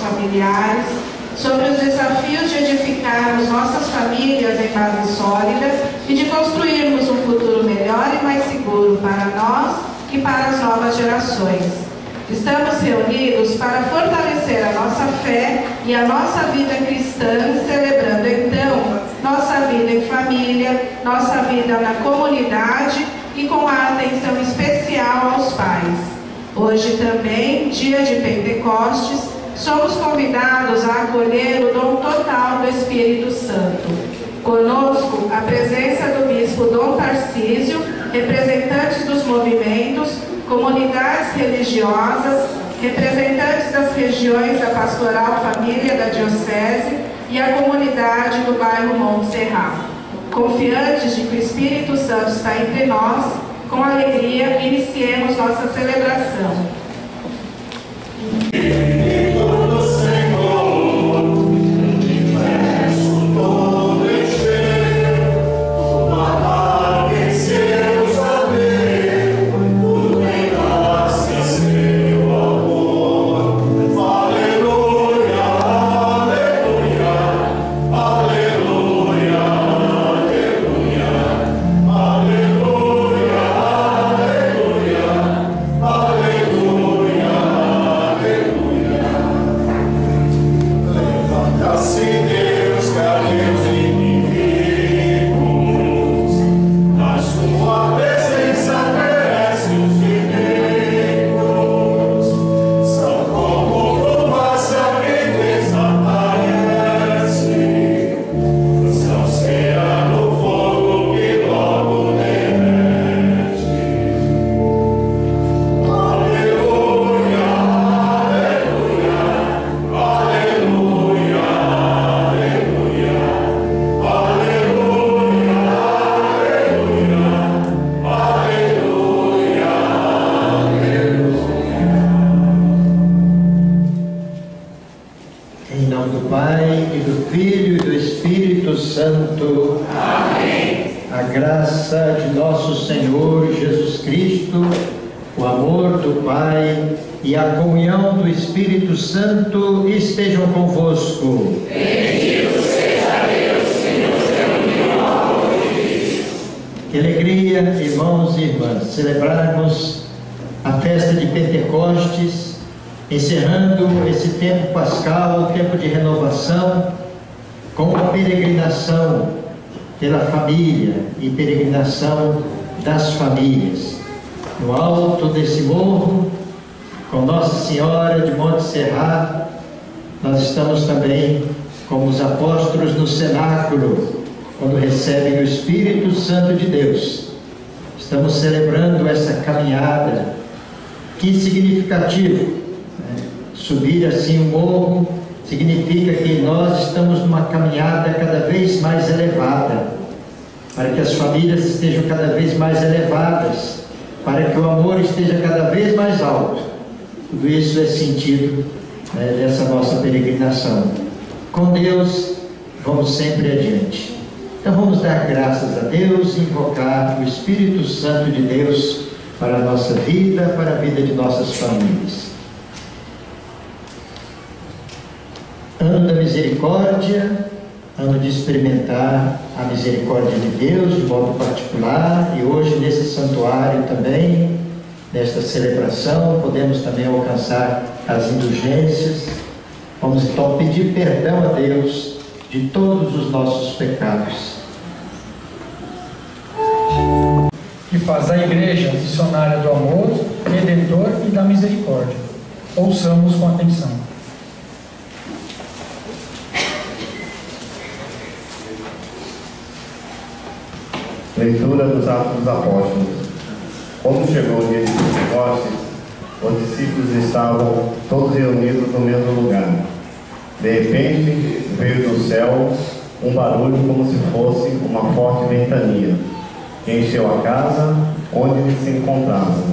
familiares, sobre os desafios de edificarmos nossas famílias em base sólida e de construirmos um futuro melhor e mais seguro para nós e para as novas gerações. Estamos reunidos para fortalecer a nossa fé e a nossa vida cristã, celebrando então nossa vida em família, nossa vida na comunidade e com a atenção especial aos pais. Hoje também, dia de Pentecostes, somos convidados a acolher o dom total do Espírito Santo. Conosco, a presença do Bispo Dom Tarcísio, representantes dos movimentos, comunidades religiosas, representantes das regiões da Pastoral Família da Diocese e a comunidade do bairro Monte Serra. Confiantes de que o Espírito Santo está entre nós, com alegria, iniciemos nossa celebração. Santo estejam convosco. Bendito seja Deus que nos reuniu hoje. Que alegria, irmãos e irmãs, celebrarmos a festa de Pentecostes, encerrando esse tempo pascal, o tempo de renovação, com uma peregrinação pela família e peregrinação das famílias. No alto desse morro, com Nossa Senhora de Monte Serra, nós estamos também como os apóstolos no cenáculo, quando recebem o Espírito Santo de Deus. Estamos celebrando essa caminhada. Que significativo, né? Subir assim o morro significa que nós estamos numa caminhada cada vez mais elevada, para que as famílias estejam cada vez mais elevadas, para que o amor esteja cada vez mais alto. Tudo isso é sentido, né, dessa nossa peregrinação. Com Deus, vamos sempre adiante. Então vamos dar graças a Deus e invocar o Espírito Santo de Deus para a nossa vida, para a vida de nossas famílias. Ano da misericórdia, ano de experimentar a misericórdia de Deus de modo particular, e hoje nesse santuário também, nesta celebração, podemos também alcançar as indulgências. Vamos então pedir perdão a Deus de todos os nossos pecados. Que faz a Igreja missionária do amor, redentor e da misericórdia. Ouçamos com atenção. Leitura dos Atos dos Apóstolos. Quando chegou o dia de Pentecostes, os discípulos estavam todos reunidos no mesmo lugar. De repente, veio do céu um barulho como se fosse uma forte ventania, que encheu a casa onde eles se encontravam.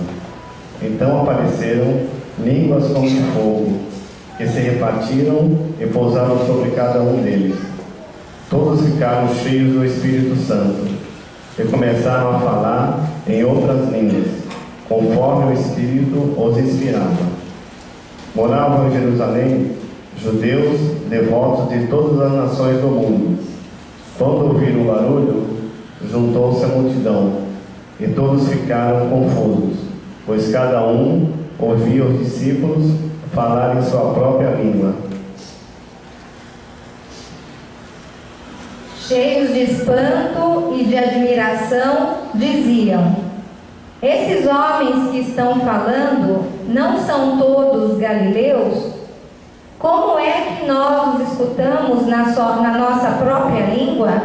Então apareceram línguas como de fogo, que se repartiram e pousaram sobre cada um deles. Todos ficaram cheios do Espírito Santo e começaram a falar em outras línguas, conforme o Espírito os inspirava. Moravam em Jerusalém judeus, devotos de todas as nações do mundo. Quando ouviram o barulho, juntou-se a multidão, e todos ficaram confusos, pois cada um ouvia os discípulos falar em sua própria língua. Cheios de espanto e de admiração, diziam: esses homens que estão falando não são todos galileus? Como é que nós os escutamos na nossa própria língua?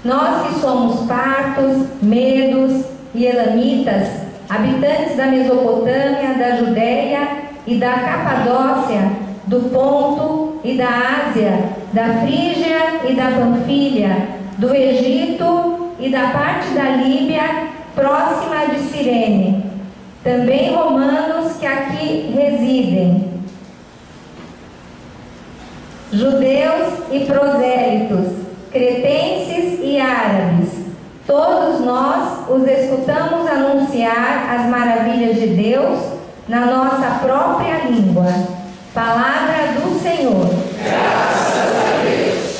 Nós que somos partos, medos e elamitas, habitantes da Mesopotâmia, da Judéia e da Capadócia, do Ponto e da Ásia, da Frígia e da Panfilha, do Egito e da parte da Líbia, próxima de Cirene, também romanos que aqui residem, judeus e prosélitos, cretenses e árabes, todos nós os escutamos anunciar as maravilhas de Deus na nossa própria língua. Palavra do Senhor. Graças a Deus.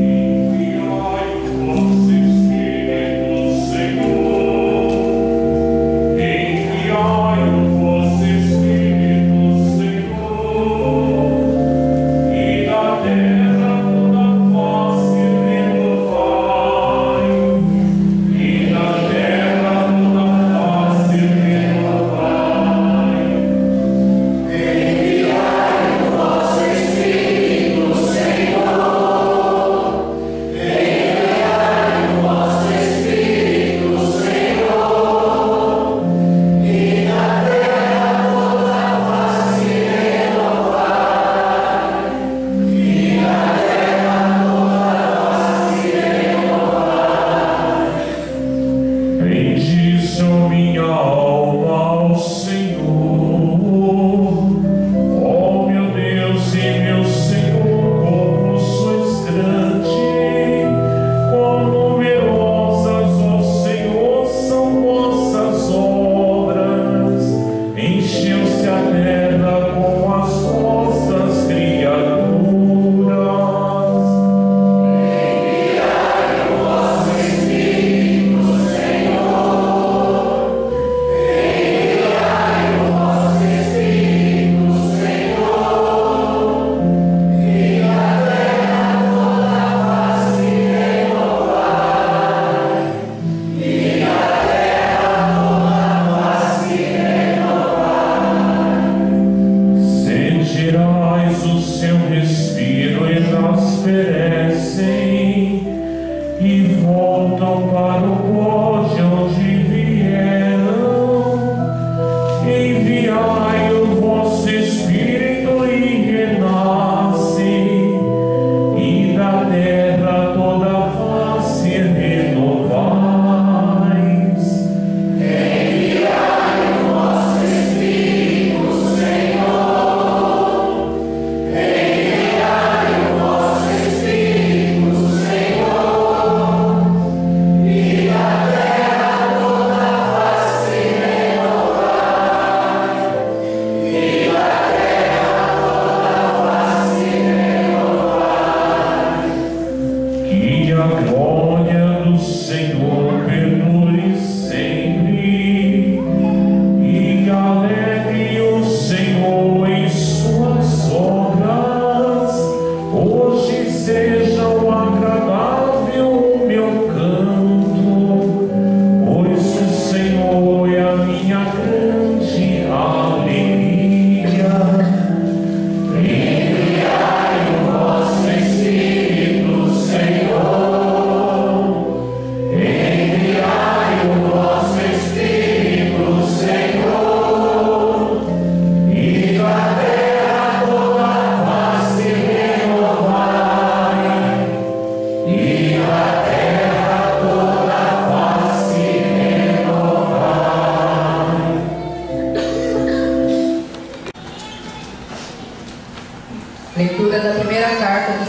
Enviai o vosso Espírito, Senhor, e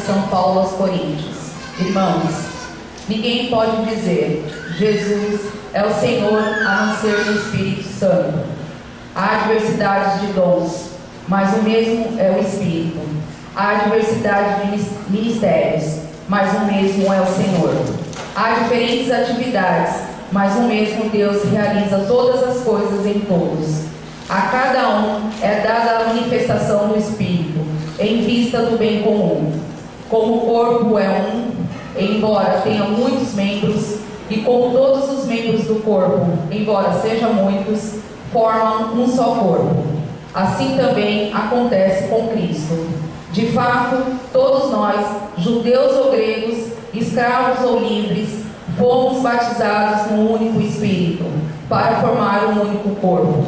São Paulo aos Coríntios. Irmãos, ninguém pode dizer Jesus é o Senhor a não ser no Espírito Santo. Há diversidade de dons, mas o mesmo é o Espírito. Há diversidade de ministérios, mas o mesmo é o Senhor. Há diferentes atividades, mas o mesmo Deus realiza todas as coisas em todos. A cada um é dada a manifestação do Espírito, em vista do bem comum. Como o corpo é um, embora tenha muitos membros, e como todos os membros do corpo, embora sejam muitos, formam um só corpo. Assim também acontece com Cristo. De fato, todos nós, judeus ou gregos, escravos ou livres, fomos batizados no único Espírito, para formar um único corpo.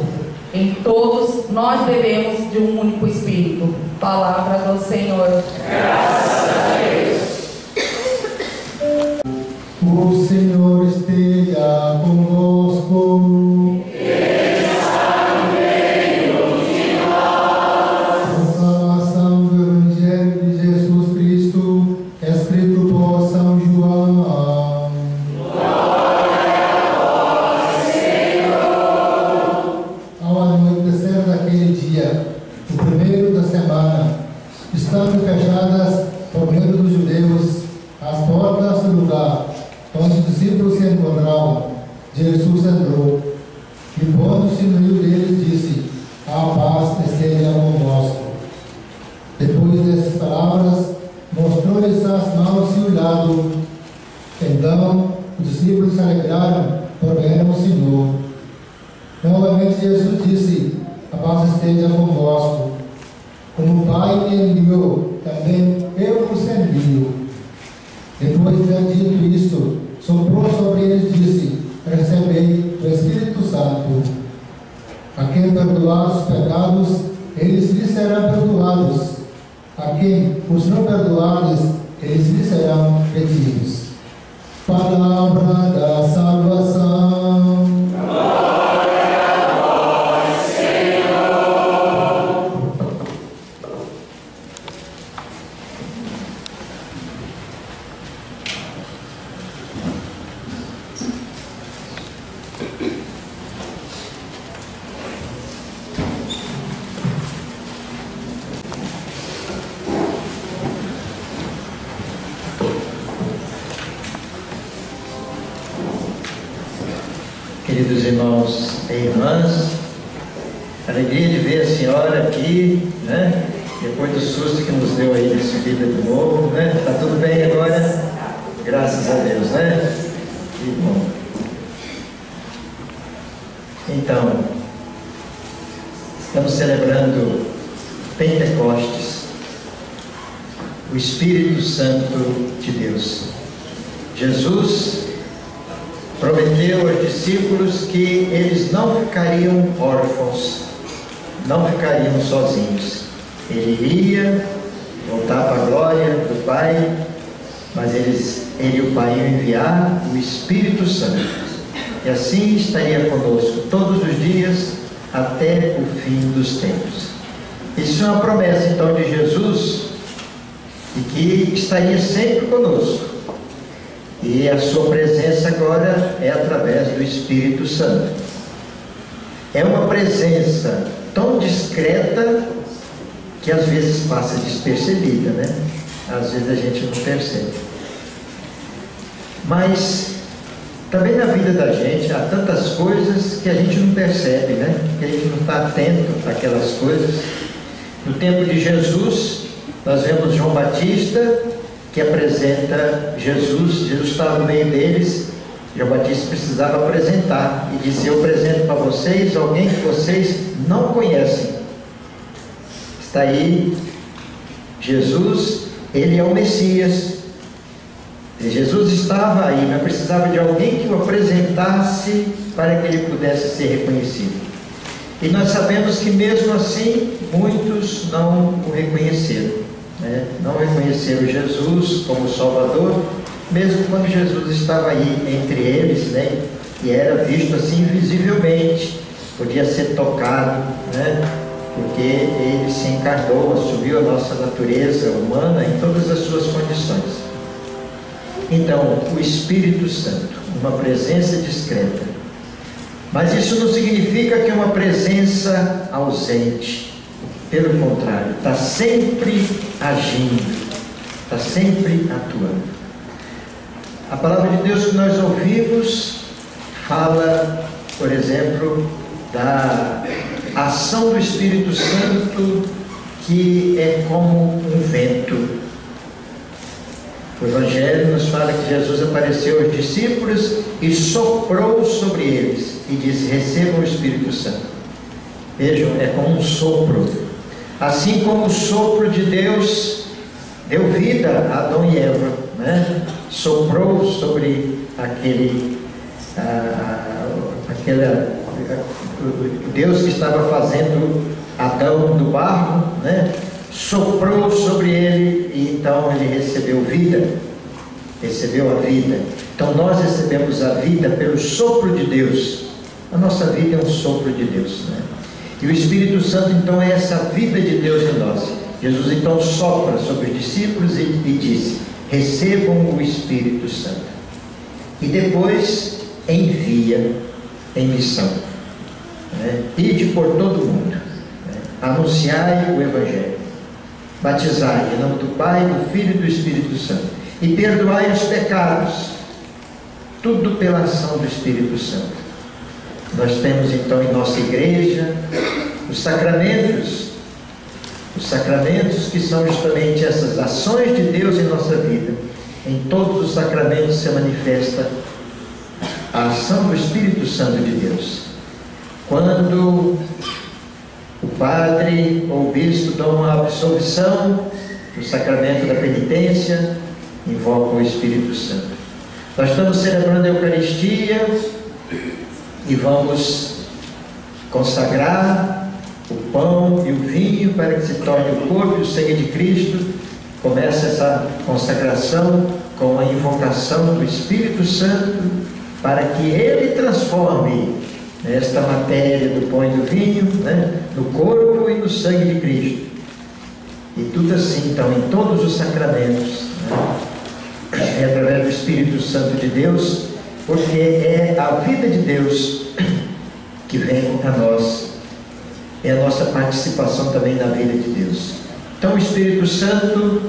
Em todos nós bebemos de um único Espírito. Palavra do Senhor. Graças a Deus. O Senhor esteja convosco. Ele está no meio de nós. Proclamação do Evangelho de Jesus Cristo, escrito por São João. Glória a vós, Senhor. Ao anoitecer daquele dia, o primeiro da semana, estando fechadas por medo dos judeus as portas do lugar onde os discípulos se encontravam, Jesus entrou e, pondo-se no meio deles, disse: a paz esteja convosco. Depois dessas palavras, mostrou-lhes as mãos e o lado. Então os discípulos se alegraram por verem o Senhor. Novamente Jesus disse: a paz esteja convosco. Como o Pai me enviou, também eu vos envio. Depois de ter dito isto, soprou sobre eles e disse: recebei o Espírito Santo. A quem perdoar os pecados, eles lhes serão perdoados. A quem os não perdoares, eles lhes serão retidos. Palavra da salvação. Glória a vós, Senhor. Queridos irmãos e irmãs, alegria de ver a senhora aqui, né? Depois do susto que nos deu aí de subida de novo, né? Está tudo bem agora? Graças a Deus, né? Que bom. Então, estamos celebrando Pentecostes, o Espírito Santo de Deus. Jesus prometeu aos discípulos que eles não ficariam órfãos, não ficariam sozinhos. Ele iria voltar para a glória do Pai, mas ele e o Pai iam enviar o Espírito Santo. E assim estaria conosco todos os dias até o fim dos tempos. Isso é uma promessa então de Jesus, e que estaria sempre conosco. E a sua presença agora é através do Espírito Santo. É uma presença tão discreta que às vezes passa despercebida, né? Às vezes a gente não percebe. Mas também na vida da gente há tantas coisas que a gente não percebe, né? Que a gente não está atento àquelas coisas. No tempo de Jesus, nós vemos João Batista, que apresenta Jesus. Jesus estava no meio deles. João Batista precisava apresentar e disse: eu apresento para vocês alguém que vocês não conhecem. Está aí Jesus, ele é o Messias. E Jesus estava aí, mas precisava de alguém que o apresentasse para que ele pudesse ser reconhecido. E nós sabemos que mesmo assim muitos não o reconheceram, né? Não reconheceram Jesus como Salvador, mesmo quando Jesus estava aí entre eles, né? E era visto assim visivelmente, podia ser tocado, né? porque ele se encarnou, assumiu a nossa natureza humana em todas as suas condições. Então, o Espírito Santo, uma presença discreta. Mas isso não significa que é uma presença ausente. Pelo contrário, está sempre agindo, está sempre atuando. A palavra de Deus que nós ouvimos fala, por exemplo, da ação do Espírito Santo, que é como um vento. O Evangelho nos fala que Jesus apareceu aos discípulos e soprou sobre eles e disse: recebam o Espírito Santo. Vejam, é como um sopro. Assim como o sopro de Deus deu vida a Adão e Eva, né? Soprou sobre Deus que estava fazendo Adão do barro, né? Soprou sobre ele e então ele recebeu vida, recebeu a vida. Então nós recebemos a vida pelo sopro de Deus. A nossa vida é um sopro de Deus, né? E o Espírito Santo então é essa vida de Deus em nós. Jesus então sopra sobre os discípulos e disse: recebam o Espírito Santo. E depois envia em missão, né? Ide por todo mundo, né? Anunciai o Evangelho, batizai em nome do Pai, do Filho e do Espírito Santo, e perdoai os pecados, tudo pela ação do Espírito Santo. Nós temos então em nossa igreja os sacramentos que são justamente essas ações de Deus em nossa vida. Em todos os sacramentos se manifesta a ação do Espírito Santo de Deus. Quando o padre ou o bispo dão a absolvição, o sacramento da penitência, invoca o Espírito Santo. Nós estamos celebrando a Eucaristia e vamos consagrar o pão e o vinho para que se torne o corpo e o sangue de Cristo. Começa essa consagração com a invocação do Espírito Santo para que ele transforme esta matéria do pão e do vinho, né, no corpo e no sangue de Cristo. E tudo assim, então, em todos os sacramentos, né, é através do Espírito Santo de Deus, porque é a vida de Deus que vem a nós, é a nossa participação também na vida de Deus. Então o Espírito Santo,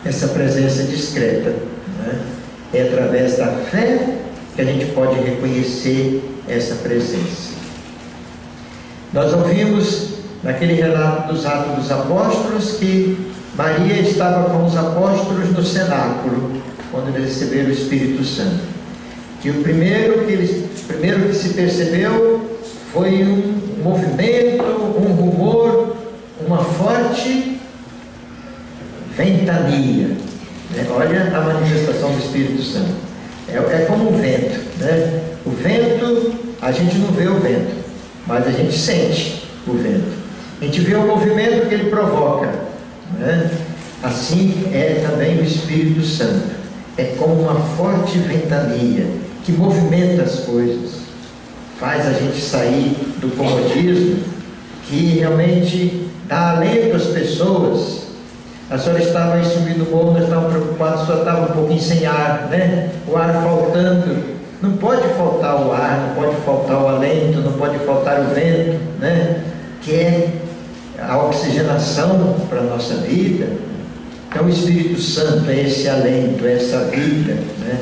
essa presença discreta, né, é através da fé que a gente pode reconhecer essa presença. Nós ouvimos naquele relato dos Atos dos Apóstolos que Maria estava com os apóstolos no cenáculo quando eles receberam o Espírito Santo. E o primeiro que se percebeu foi um movimento, um rumor, uma forte ventania, né? Olha a manifestação do Espírito Santo. É como um vento, né? O vento, a gente não vê o vento, mas a gente sente o vento. A gente vê o movimento que ele provoca, né? Assim é também o Espírito Santo. É como uma forte ventania que movimenta as coisas, faz a gente sair do comodismo, que realmente dá alento às pessoas. A senhora estava aí subindo o morro, nós estávamos preocupados, a senhora estava um pouquinho sem ar, né? O ar faltando. Não pode faltar o ar, não pode faltar o alento, não pode faltar o vento, né? Que é a oxigenação para a nossa vida. Então o Espírito Santo é esse alento, é essa vida, né,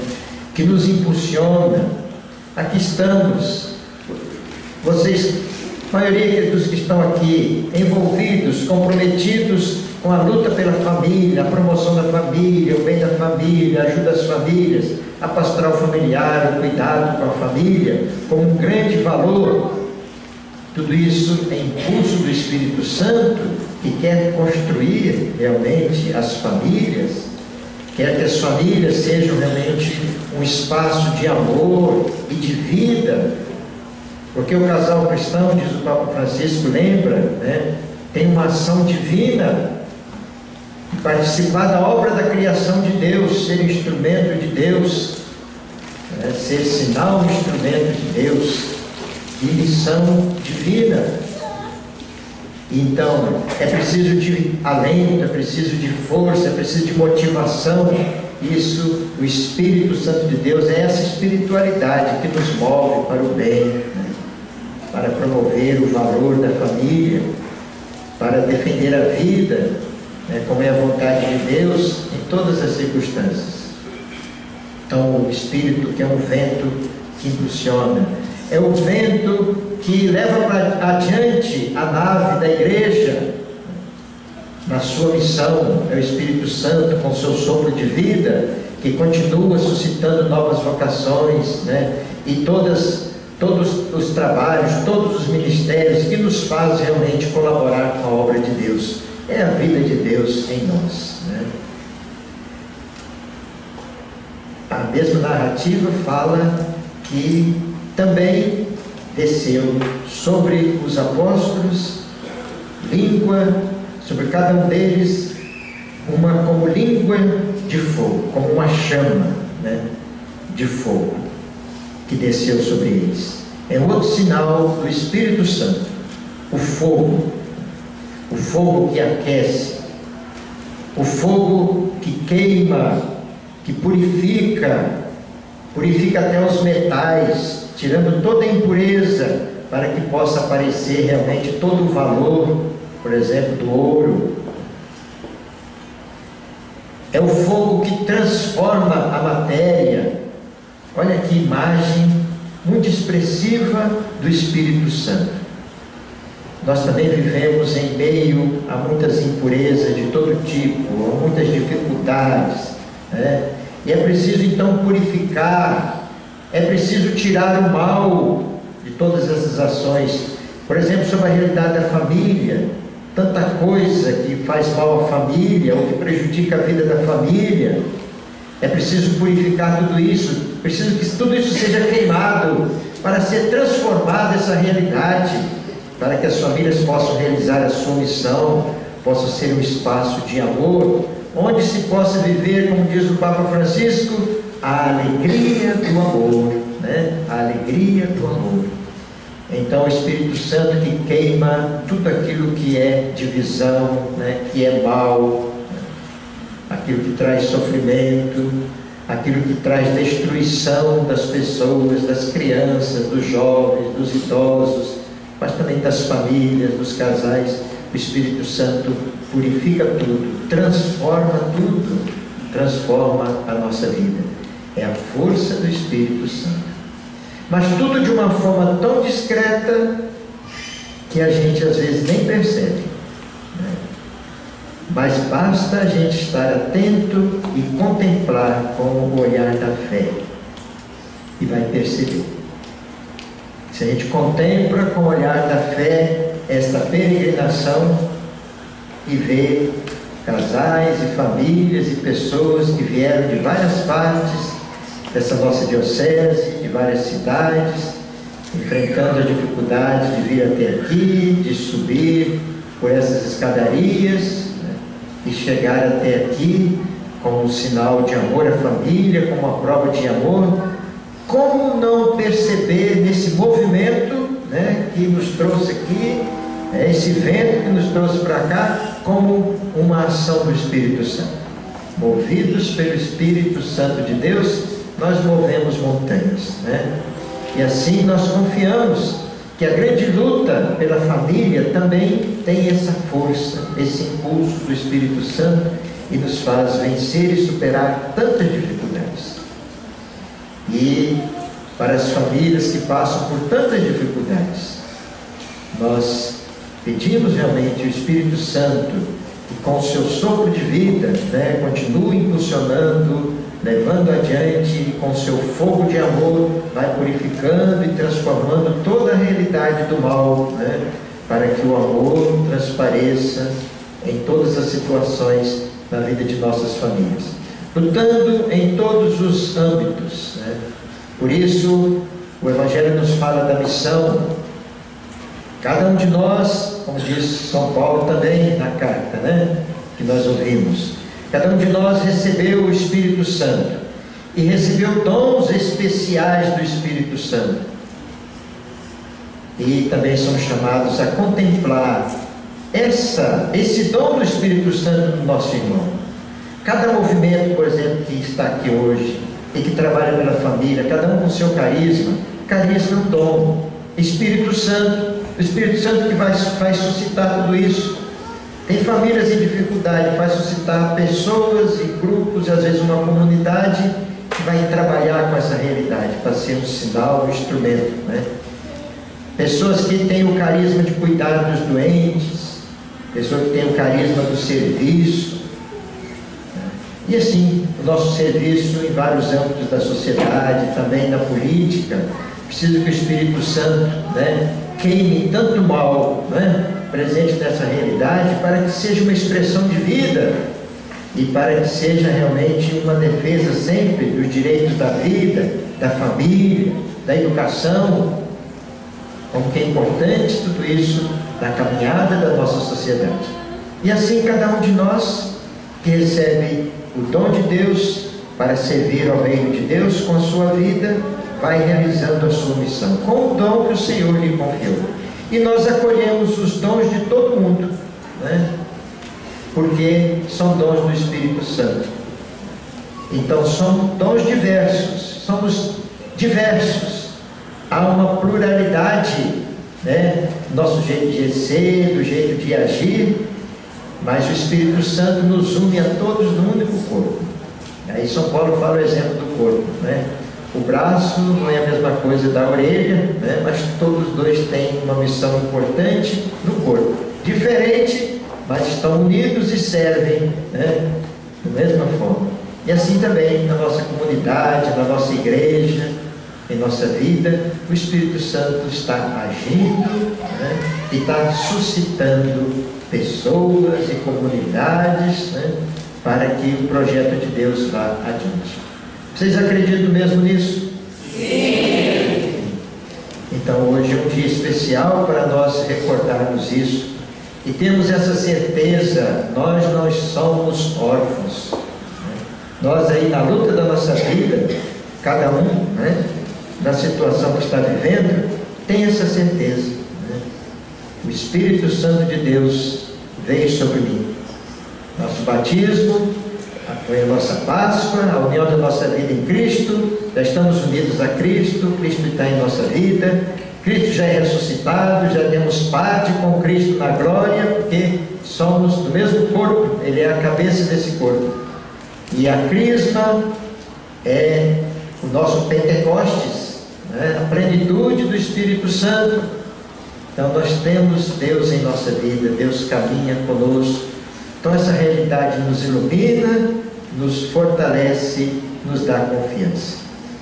que nos impulsiona. Aqui estamos, vocês, a maioria dos que estão aqui, envolvidos, comprometidos com a luta pela família, a promoção da família, o bem da família, a ajuda às famílias, a pastoral familiar, o cuidado com a família, como um grande valor. Tudo isso é impulso do Espírito Santo, que quer construir realmente as famílias, quer que as famílias sejam realmente um espaço de amor e de vida, porque o casal cristão, diz o Papa Francisco, lembra, né, tem uma ação divina, participar da obra da criação de Deus, ser instrumento de Deus, né, ser sinal, instrumento de Deus, de missão divina. Então, é preciso de alento, é preciso de força, é preciso de motivação. Isso, o Espírito Santo de Deus, é essa espiritualidade que nos move para o bem, né? Para promover o valor da família, para defender a vida, né? Como é a vontade de Deus em todas as circunstâncias. Então, o Espírito, que é um vento que impulsiona, é o vento que leva para adiante a nave da igreja na sua missão. É o Espírito Santo com seu sopro de vida que continua suscitando novas vocações, né? E todos os trabalhos, todos os ministérios que nos faz realmente colaborar com a obra de Deus. É a vida de Deus em nós, né? A mesma narrativa fala que também desceu sobre os apóstolos língua, sobre cada um deles, como língua de fogo, como uma chama, né, de fogo que desceu sobre eles. É outro sinal do Espírito Santo, o fogo que aquece, o fogo que queima, que purifica até os metais, tirando toda a impureza, para que possa aparecer realmente todo o valor, por exemplo, do ouro. É o fogo que transforma a matéria. Olha que imagem muito expressiva do Espírito Santo. Nós também vivemos em meio a muitas impurezas de todo tipo, a muitas dificuldades, né? E é preciso então purificar, é preciso tirar o mal de todas essas ações. Por exemplo, sobre a realidade da família, tanta coisa que faz mal à família, ou que prejudica a vida da família. É preciso purificar tudo isso, preciso que tudo isso seja queimado, para ser transformada essa realidade, para que as famílias possam realizar a sua missão, possa ser um espaço de amor, onde se possa viver, como diz o Papa Francisco, a alegria do amor, né? A alegria do amor. Então, o Espírito Santo que queima tudo aquilo que é divisão, né? Que é mal, aquilo que traz sofrimento, aquilo que traz destruição das pessoas, das crianças, dos jovens, dos idosos, mas também das famílias, dos casais. O Espírito Santo purifica tudo, transforma tudo, transforma a nossa vida. É a força do Espírito Santo. Mas tudo de uma forma tão discreta que a gente às vezes nem percebe, né? Mas basta a gente estar atento e contemplar com o olhar da fé, e vai perceber. Se a gente contempla com o olhar da fé esta peregrinação e vê casais e famílias e pessoas que vieram de várias partes dessa nossa diocese, de várias cidades, enfrentando a dificuldade de vir até aqui, de subir por essas escadarias, né, e chegar até aqui como um sinal de amor à família, como uma prova de amor. Como não perceber nesse movimento, né, que nos trouxe aqui, esse vento que nos trouxe para cá, como uma ação do Espírito Santo? Movidos pelo Espírito Santo de Deus, nós movemos montanhas, né? E assim nós confiamos que a grande luta pela família também tem essa força, esse impulso do Espírito Santo, e nos faz vencer e superar tantas dificuldades. E para as famílias que passam por tantas dificuldades, nós pedimos realmente o Espírito Santo, que com o seu sopro de vida, né, continue impulsionando, levando adiante, com o seu fogo de amor, vai purificando e transformando toda a realidade do mal, né, para que o amor transpareça em todas as situações na vida de nossas famílias, lutando em todos os âmbitos, né? Por isso, o Evangelho nos fala da missão. Cada um de nós, como diz São Paulo também na carta, né, que nós ouvimos, cada um de nós recebeu o Espírito Santo e recebeu dons especiais do Espírito Santo. E também somos chamados a contemplar esse dom do Espírito Santo no nosso irmão. Cada movimento, por exemplo, que está aqui hoje e que trabalha pela família, cada um com seu carisma. Carisma é um dom. Espírito Santo, o Espírito Santo que vai suscitar tudo isso. Tem famílias em dificuldade, vai suscitar pessoas e grupos, às vezes uma comunidade, que vai trabalhar com essa realidade, para ser um sinal, um instrumento, né? Pessoas que têm o carisma de cuidar dos doentes, pessoas que têm o carisma do serviço, né? E assim, o nosso serviço em vários âmbitos da sociedade, também na política, precisa que o Espírito Santo, né, queime tanto mal, né, presente nessa realidade, para que seja uma expressão de vida e para que seja realmente uma defesa sempre dos direitos da vida, da família, da educação, como que é importante tudo isso na caminhada da nossa sociedade. E assim cada um de nós que recebe o dom de Deus para servir ao reino de Deus com a sua vida, vai realizando a sua missão, com o dom que o Senhor lhe confiou. E nós acolhemos os dons de todo mundo, né? Porque são dons do Espírito Santo. Então são dons diversos, somos diversos. Há uma pluralidade, né? Nosso jeito de ser, do jeito de agir, mas o Espírito Santo nos une a todos num único corpo. Aí São Paulo fala o exemplo do corpo, né? O braço não é a mesma coisa da orelha, né? Mas todos dois têm uma missão importante no corpo. Diferente, mas estão unidos e servem, né? Da mesma forma. E assim também na nossa comunidade, na nossa igreja, em nossa vida, o Espírito Santo está agindo, né? E está suscitando pessoas e comunidades, né? Para que o projeto de Deus vá adiante. Vocês acreditam mesmo nisso? Sim! Então hoje é um dia especial para nós recordarmos isso e temos essa certeza, nós não somos órfãos, né? Nós aí na luta da nossa vida, cada um, né, na situação que está vivendo, tem essa certeza, né? O Espírito Santo de Deus veio sobre mim. Nosso batismo foi a nossa Páscoa, a união da nossa vida em Cristo, já estamos unidos a Cristo, Cristo está em nossa vida, Cristo já é ressuscitado, já temos parte com Cristo na glória, porque somos do mesmo corpo, Ele é a cabeça desse corpo. E a Crisma é o nosso Pentecostes, né? A plenitude do Espírito Santo. Então nós temos Deus em nossa vida, Deus caminha conosco. Então essa realidade nos ilumina, nos fortalece, nos dá confiança.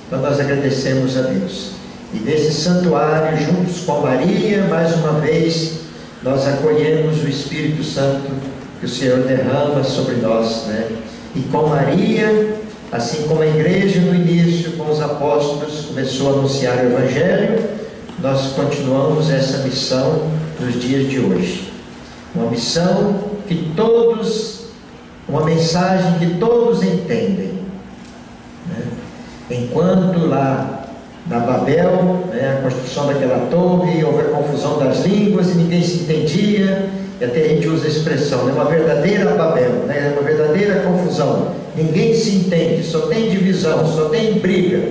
Então nós agradecemos a Deus. E nesse santuário, juntos com Maria, mais uma vez, nós acolhemos o Espírito Santo que o Senhor derrama sobre nós, né? E com Maria, assim como a igreja no início, com os apóstolos, começou a anunciar o Evangelho, nós continuamos essa missão nos dias de hoje. Uma missão que todos, uma mensagem que todos entendem, né? Enquanto lá na Babel, né, a construção daquela torre, houve a confusão das línguas e ninguém se entendia, e até a gente usa a expressão, né, uma verdadeira Babel, né, uma verdadeira confusão, ninguém se entende, só tem divisão, só tem briga.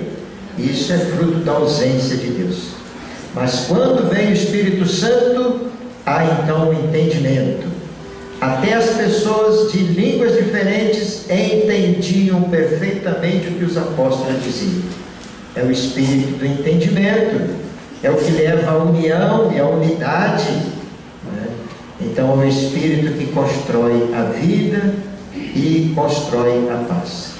Isso é fruto da ausência de Deus. Mas quando vem o Espírito Santo, há então um entendimento. Até as pessoas de línguas diferentes entendiam perfeitamente o que os apóstolos diziam. É o espírito do entendimento, é o que leva à união e à unidade, né? Então é o espírito que constrói a vida e constrói a paz.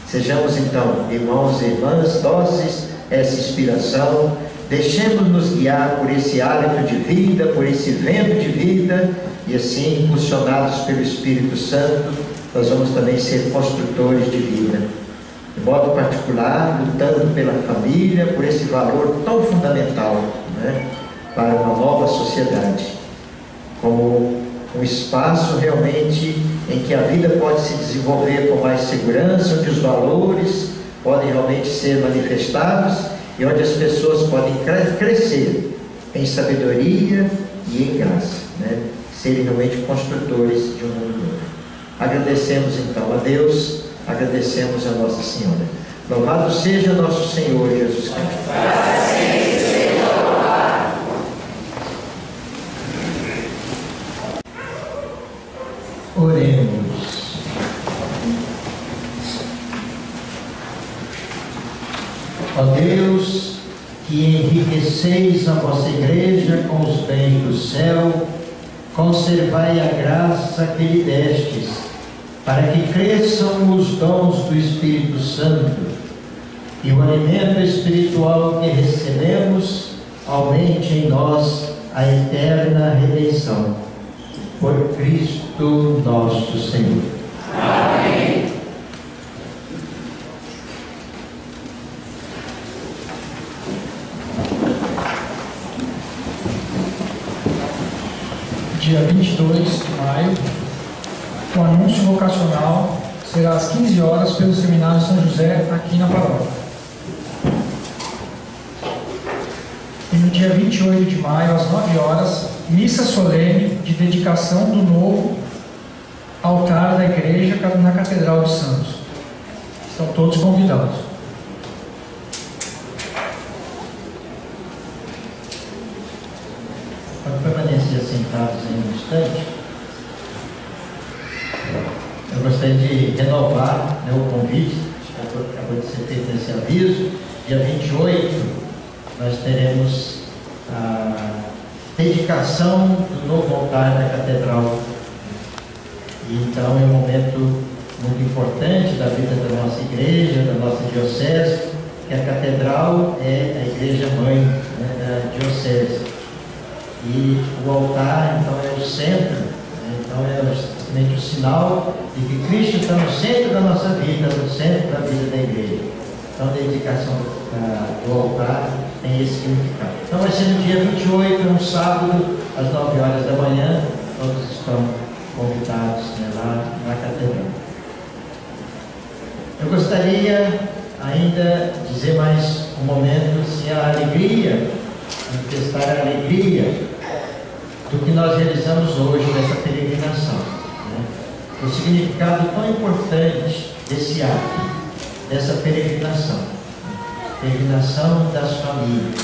Sejamos então, irmãos e irmãs, dóceis a essa inspiração, deixemos-nos guiar por esse hálito de vida, por esse vento de vida, e assim, impulsionados pelo Espírito Santo, nós vamos também ser construtores de vida. De modo particular, lutando pela família, por esse valor tão fundamental, né, para uma nova sociedade, como um espaço realmente em que a vida pode se desenvolver com mais segurança, onde os valores podem realmente ser manifestados e onde as pessoas podem crescer em sabedoria e em graça, né? serem realmente construtores de um mundo novo. Agradecemos então a Deus, agradecemos a Nossa Senhora. Louvado seja nosso Senhor Jesus Cristo. Oremos. Ó Deus, que enriqueceis a vossa igreja com os bens do céu, conservai a graça que lhe destes, para que cresçam os dons do Espírito Santo e o alimento espiritual que recebemos aumente em nós a eterna redenção. Por Cristo nosso Senhor. Amém. Dia 22 de maio, o anúncio vocacional será às 15 horas pelo Seminário São José, aqui na paróquia. E no dia 28 de maio, às 9 horas, missa solene de dedicação do novo altar da igreja na Catedral de Santos. Estão todos convidados. Pode permanecer sentados aí um instante. Eu gostaria de renovar, né, o convite, acabou de ser feito esse aviso. Dia 28, nós teremos a dedicação do novo altar da Catedral. E então é um momento muito importante da vida da nossa igreja, da nossa diocese, que a Catedral é a igreja mãe, né, da diocese. E o altar, então, é o centro, né? Então é justamente o sinal de que Cristo está no centro da nossa vida, no centro da vida da igreja. Então a dedicação do altar tem esse significado. Então vai ser no dia 28, um sábado, às 9 horas da manhã, todos estão convidados, né, lá na Catedral. Eu gostaria ainda de dizer mais um momento, se a alegria, manifestar a alegria do que nós realizamos hoje nessa peregrinação, né? O significado tão importante desse ato, dessa peregrinação, peregrinação das famílias.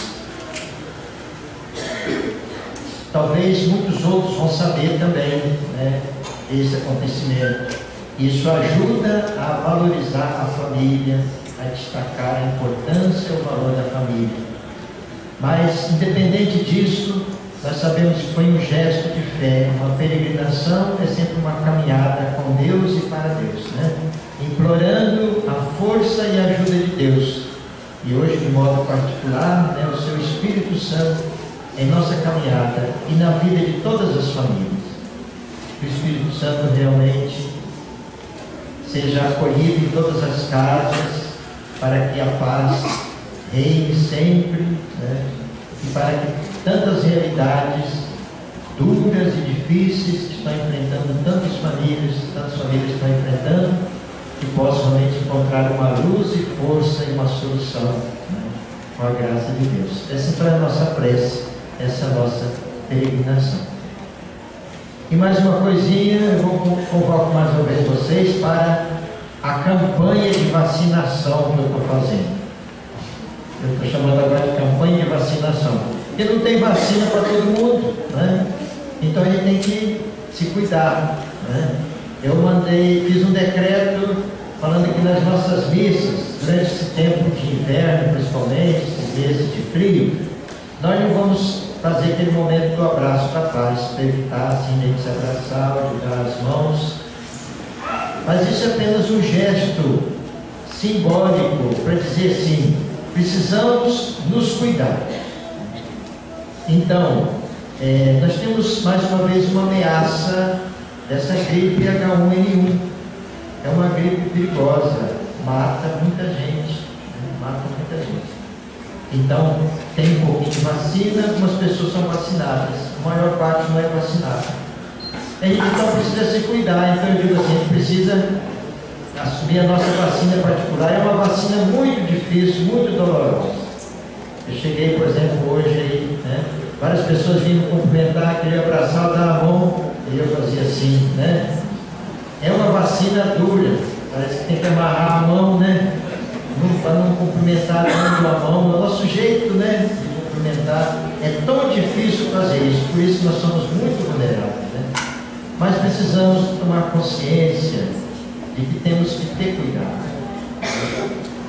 Talvez muitos outros vão saber também, né, desse acontecimento. Isso ajuda a valorizar a família, a destacar a importância e o valor da família. Mas, independente disso, nós sabemos que foi um gesto de fé. Uma peregrinação é sempre uma caminhada com Deus e para Deus, né? Implorando a força e a ajuda de Deus. E hoje, de modo particular, né, o seu Espírito Santo em nossa caminhada e na vida de todas as famílias. Que o Espírito Santo realmente seja acolhido em todas as casas, para que a paz reine sempre, né? E para que tantas realidades duras e difíceis que estão enfrentando tantas famílias estão enfrentando, que possam realmente encontrar uma luz e força e uma solução, né, com a graça de Deus. Essa então é a nossa prece, essa é a nossa peregrinação. E mais uma coisinha, eu convoco mais uma vez vocês para a campanha de vacinação que eu estou fazendo. Eu estou chamando agora de campanha de vacinação, porque não tem vacina para todo mundo, né? Então a gente tem que se cuidar, né? Eu fiz um decreto falando que nas nossas missas, durante esse tempo de inverno, principalmente, esses meses de frio, nós não vamos fazer aquele momento do abraço da paz, para evitar assim, de se abraçar, de dar as mãos. Mas isso é apenas um gesto simbólico para dizer assim: precisamos nos cuidar. Então, nós temos mais uma vez uma ameaça dessa gripe H1N1. É uma gripe perigosa, mata muita gente, né? Mata muita gente. Então, tem um pouquinho de vacina, algumas pessoas são vacinadas, a maior parte não é vacinada. A gente então precisa se cuidar. Então eu digo assim, a gente precisa assumir a nossa vacina particular. É uma vacina muito difícil, muito dolorosa. Eu cheguei, por exemplo, hoje aí, né, Várias pessoas vinham cumprimentar, queriam abraçar, dar a mão, e eu fazia assim, né? É uma vacina dura, parece que tem que amarrar a mão, né? Para não cumprimentar dando a mão, é o nosso jeito, né? De cumprimentar. É tão difícil fazer isso, por isso nós somos muito vulneráveis, né? Mas precisamos tomar consciência de que temos que ter cuidado.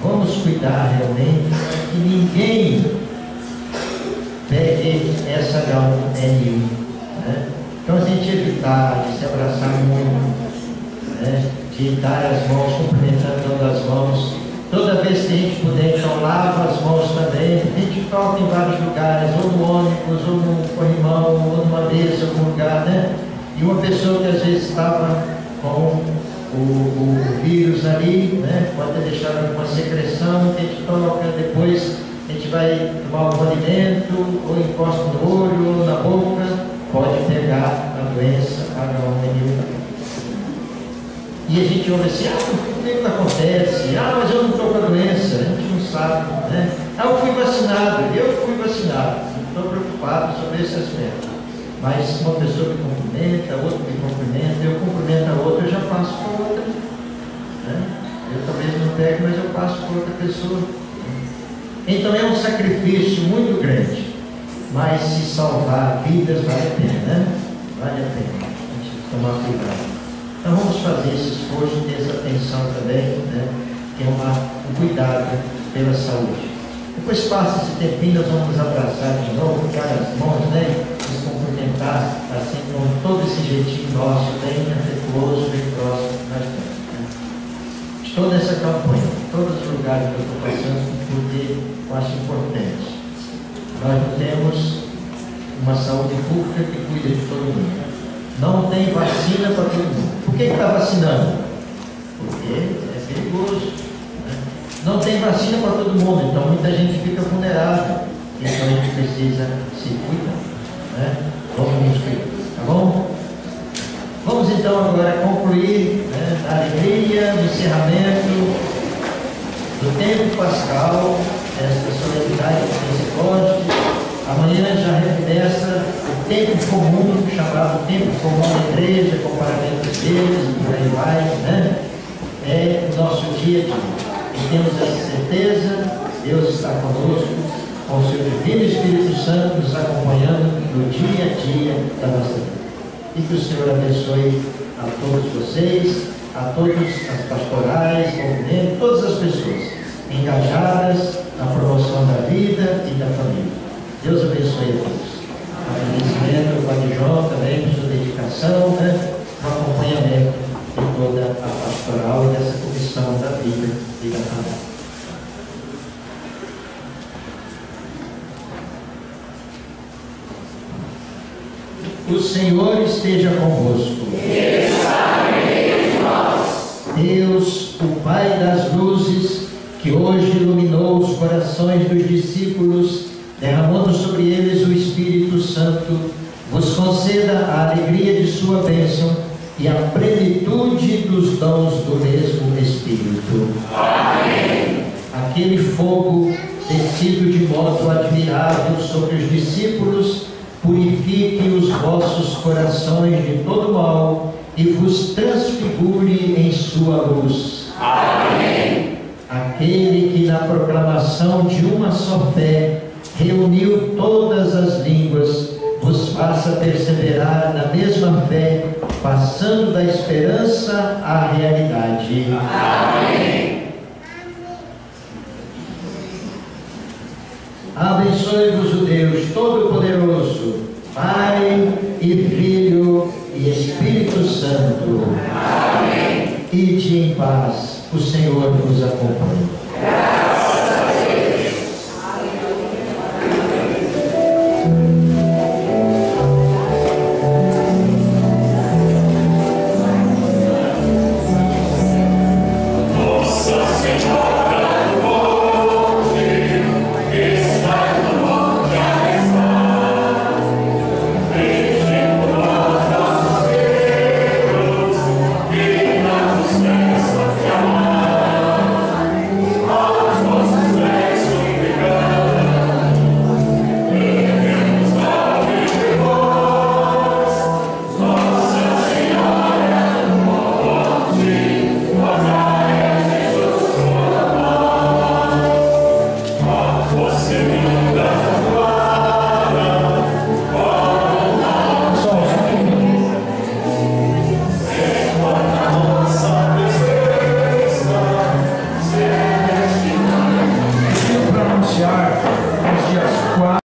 Vamos cuidar realmente para que ninguém pegue essa H1N1, né? Então a gente evitar de se abraçar muito, né? De dar as mãos, cumprimentando as mãos. Toda vez que a gente puder, então lava as mãos também. A gente toca em vários lugares, ou no ônibus, ou no corrimão, ou numa mesa, em algum lugar, né? E uma pessoa que às vezes estava com o vírus ali, né? Pode ter deixado alguma secreção, que a gente toca, depois a gente vai tomar algum alimento, ou encosta no olho, ou na boca, pode pegar a doença H1N1. E a gente ouve assim, o que acontece? Mas eu não estou com a doença, a gente não sabe, né? Eu fui vacinado, não estou preocupado sobre esse aspecto. Mas uma pessoa me cumprimenta, outra me cumprimenta, eu cumprimento a outra, eu já passo para outra, né? Eu talvez não pegue, mas eu passo para outra pessoa. Então é um sacrifício muito grande, mas se salvar vidas vale a pena, né? Vale a pena a gente tomar cuidado. Então vamos fazer esse esforço, ter essa atenção também, né? Ter um cuidado pela saúde. Depois passa esse tempinho, nós vamos nos abraçar de novo, dar as mãos, né? Nos cumprimentar, assim, com todo esse jeitinho nosso, bem afetuoso, bem próximo que nós temos, né? Estou nessa campanha, em todos os lugares que eu estou passando, porque eu acho importante. Nós não temos uma saúde pública que cuida de todo mundo. Não tem vacina para todo mundo. Por que está vacinando? Porque é perigoso, né? Não tem vacina para todo mundo, então muita gente fica vulnerável. Então a gente precisa se cuidar, né? Vamos nos cuidar, tá bom? Vamos então agora concluir, né, a alegria do encerramento do tempo pascal, esta solenidade de Pentecostes. Amanhã já recomeça o tempo comum, chamado tempo comum da igreja, com paramentos deles, e por aí vai, né? É o nosso dia a dia. E temos essa certeza, Deus está conosco, com o seu Divino Espírito Santo nos acompanhando no dia a dia da nossa vida. E que o Senhor abençoe a todos vocês, a todas as pastorais, movimento, todas as pessoas engajadas na promoção da vida e da família. Deus abençoe a todos. Agradecimento ao Padre João também por sua dedicação, né? O acompanhamento de toda a pastoral e dessa comissão da vida e da família. O Senhor esteja convosco. Deus, o Pai das luzes, que hoje iluminou os corações dos discípulos, derramando sobre eles o Espírito Santo, vos conceda a alegria de sua bênção e a plenitude dos dons do mesmo Espírito. Amém. Aquele fogo descido de modo admirável sobre os discípulos, purifique os vossos corações de todo mal e vos transfigure em sua luz. Amém. Aquele que na proclamação de uma só fé reuniu todas as línguas, vos faça perseverar na mesma fé, passando da esperança à realidade. Amém. Abençoe-vos o Deus Todo-Poderoso, Pai e Filho e Espírito Santo. Amém. Ide em paz, o Senhor vos acompanhe.